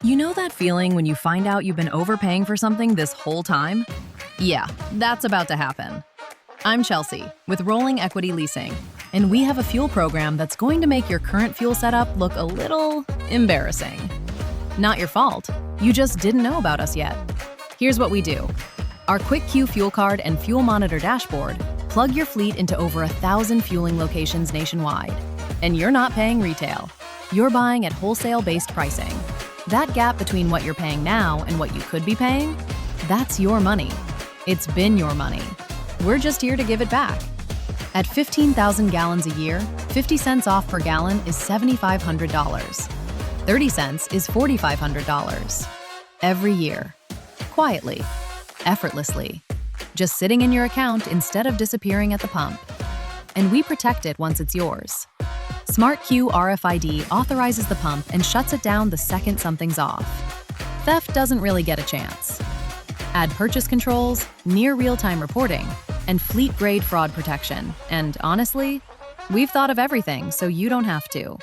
You know that feeling when you find out you've been overpaying for something this whole time? Yeah, that's about to happen. I'm Chelsea with Rolling Equity Leasing, and we have a fuel program that's going to make your current fuel setup look a little embarrassing. Not your fault. You just didn't know about us yet. Here's what we do. Our QuikQ fuel card and fuel monitor dashboard plug your fleet into over 1,000 fueling locations nationwide. And you're not paying retail. You're buying at wholesale-based pricing. That gap between what you're paying now and what you could be paying, that's your money. It's been your money. We're just here to give it back. At 15,000 gallons a year, 50 cents off per gallon is $7,500. 30 cents is $4,500. Every year. Quietly. Effortlessly. Just sitting in your account instead of disappearing at the pump. And we protect it once it's yours. SmartQ RFID authorizes the pump and shuts it down the second something's off. Theft doesn't really get a chance. Add purchase controls, near real-time reporting, and fleet-grade fraud protection. And honestly, we've thought of everything so you don't have to.